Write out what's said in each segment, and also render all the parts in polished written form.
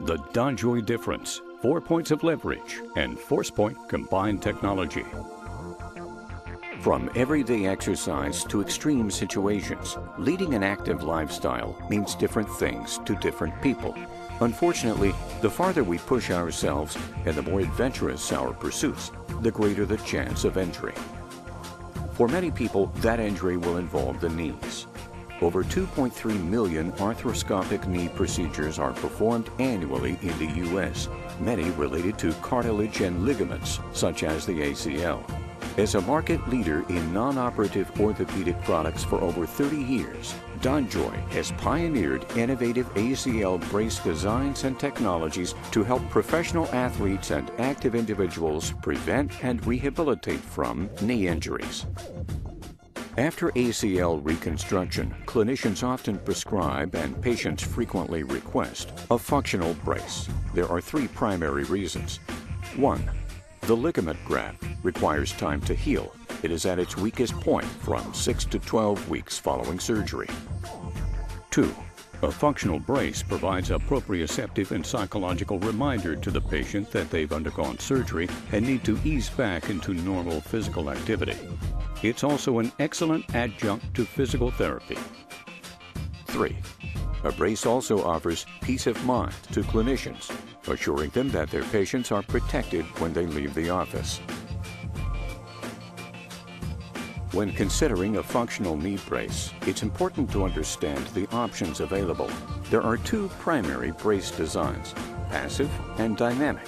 The DonJoy difference, 4 points of leverage and force point combined technology. From everyday exercise to extreme situations, leading an active lifestyle means different things to different people. Unfortunately, the farther we push ourselves and the more adventurous our pursuits, the greater the chance of injury. For many people, that injury will involve the knees. Over 2.3 million arthroscopic knee procedures are performed annually in the U.S., many related to cartilage and ligaments, such as the ACL. As a market leader in non-operative orthopedic products for over 30 years, DonJoy has pioneered innovative ACL brace designs and technologies to help professional athletes and active individuals prevent and rehabilitate from knee injuries. After ACL reconstruction, clinicians often prescribe and patients frequently request a functional brace. There are 3 primary reasons. 1. The ligament graft requires time to heal. It is at its weakest point from 6 to 12 weeks following surgery. 2. A functional brace provides a proprioceptive and psychological reminder to the patient that they've undergone surgery and need to ease back into normal physical activity. It's also an excellent adjunct to physical therapy. 3. A brace also offers peace of mind to clinicians, assuring them that their patients are protected when they leave the office. When considering a functional knee brace, it's important to understand the options available. There are 2 primary brace designs, passive and dynamic.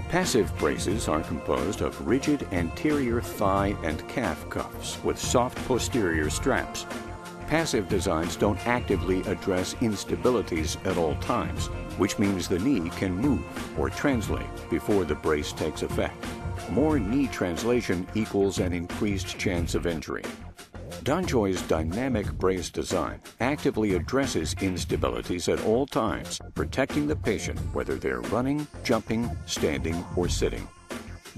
Passive braces are composed of rigid anterior thigh and calf cuffs with soft posterior straps. Passive designs don't actively address instabilities at all times, which means the knee can move or translate before the brace takes effect. More knee translation equals an increased chance of injury. DonJoy's dynamic brace design actively addresses instabilities at all times, protecting the patient whether they're running, jumping, standing, or sitting.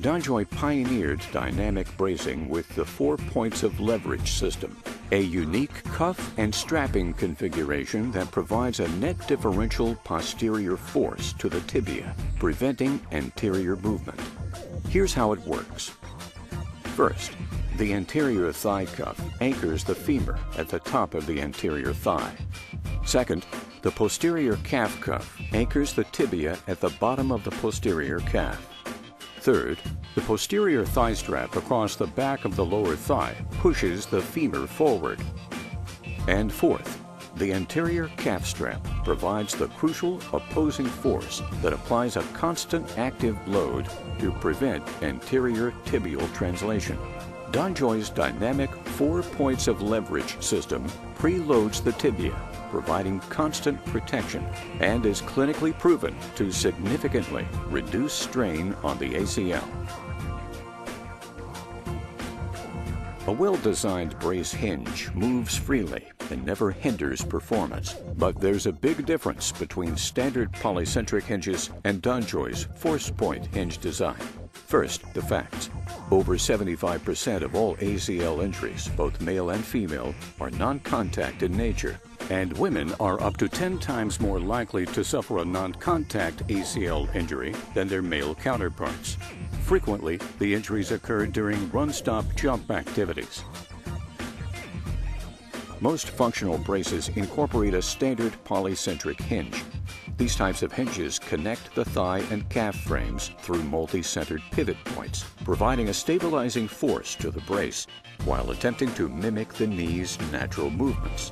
DonJoy pioneered dynamic bracing with the 4 points of leverage system, a unique cuff and strapping configuration that provides a net differential posterior force to the tibia, preventing anterior movement. Here's how it works. First, the anterior thigh cuff anchors the femur at the top of the anterior thigh. Second, the posterior calf cuff anchors the tibia at the bottom of the posterior calf. Third, the posterior thigh strap across the back of the lower thigh pushes the femur forward. And fourth, the anterior calf strap provides the crucial opposing force that applies a constant active load to prevent anterior tibial translation. DonJoy's dynamic 4 points of leverage system preloads the tibia, providing constant protection, and is clinically proven to significantly reduce strain on the ACL. A well-designed brace hinge moves freely and never hinders performance, but there's a big difference between standard polycentric hinges and DonJoy's force-point hinge design. First, the facts. Over 75% of all ACL injuries, both male and female, are non-contact in nature, and women are up to 10 times more likely to suffer a non-contact ACL injury than their male counterparts. Frequently, the injuries occur during run-stop-jump activities. Most functional braces incorporate a standard polycentric hinge. These types of hinges connect the thigh and calf frames through multi-centered pivot points, providing a stabilizing force to the brace while attempting to mimic the knee's natural movements.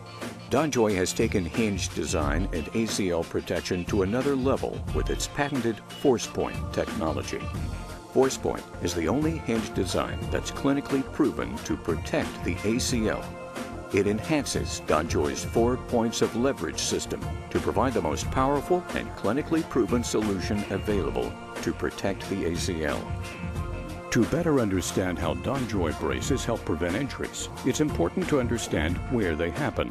DonJoy has taken hinge design and ACL protection to another level with its patented force point technology. Force point is the only hinge design that's clinically proven to protect the ACL. It enhances DonJoy's 4 points of leverage system to provide the most powerful and clinically proven solution available to protect the ACL. To better understand how DonJoy braces help prevent injuries, it's important to understand where they happen.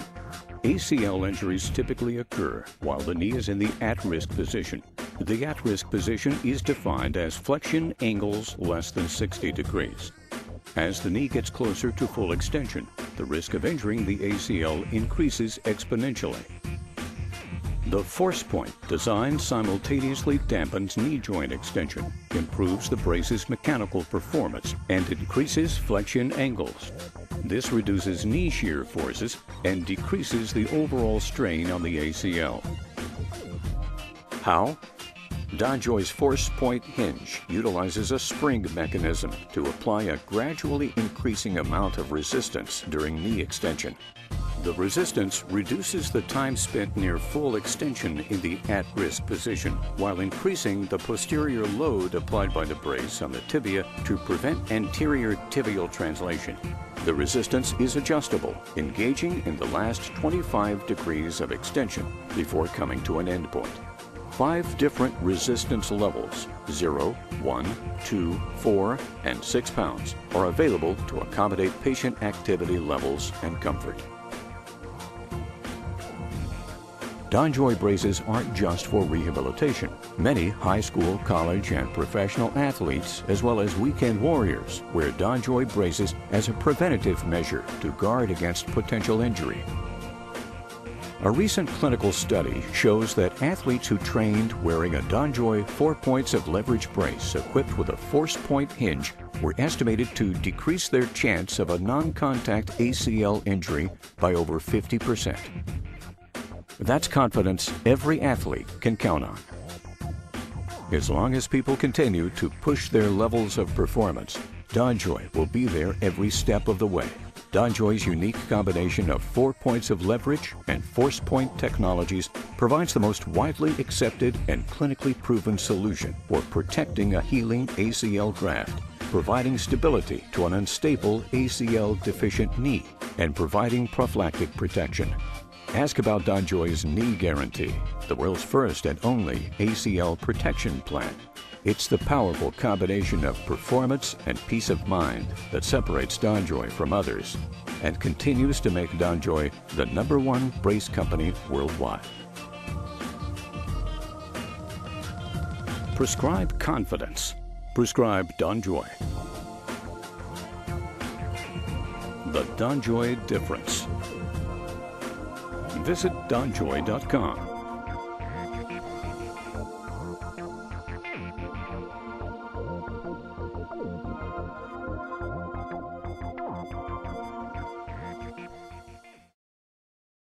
ACL injuries typically occur while the knee is in the at-risk position. The at-risk position is defined as flexion angles less than 60 degrees. As the knee gets closer to full extension, the risk of injuring the ACL increases exponentially. The force point design simultaneously dampens knee joint extension, improves the brace's mechanical performance, and increases flexion angles. This reduces knee shear forces and decreases the overall strain on the ACL. How? DonJoy's force point hinge utilizes a spring mechanism to apply a gradually increasing amount of resistance during knee extension. The resistance reduces the time spent near full extension in the at-risk position, while increasing the posterior load applied by the brace on the tibia to prevent anterior tibial translation. The resistance is adjustable, engaging in the last 25 degrees of extension before coming to an endpoint. 5 different resistance levels, 0, 1, 2, 4, and 6 pounds, are available to accommodate patient activity levels and comfort. DonJoy braces aren't just for rehabilitation. Many high school, college, and professional athletes, as well as weekend warriors, wear DonJoy braces as a preventative measure to guard against potential injury. A recent clinical study shows that athletes who trained wearing a DonJoy 4 points of leverage brace equipped with a force point hinge were estimated to decrease their chance of a non-contact ACL injury by over 50%. That's confidence every athlete can count on. As long as people continue to push their levels of performance, DonJoy will be there every step of the way. DonJoy's unique combination of 4 points of leverage and force point technologies provides the most widely accepted and clinically proven solution for protecting a healing ACL graft, providing stability to an unstable ACL-deficient knee, and providing prophylactic protection. Ask about DonJoy's Knee Guarantee, the world's first and only ACL protection plan. It's the powerful combination of performance and peace of mind that separates DonJoy from others and continues to make DonJoy the #1 brace company worldwide. Prescribe confidence. Prescribe DonJoy. The DonJoy difference. Visit DonJoy.com.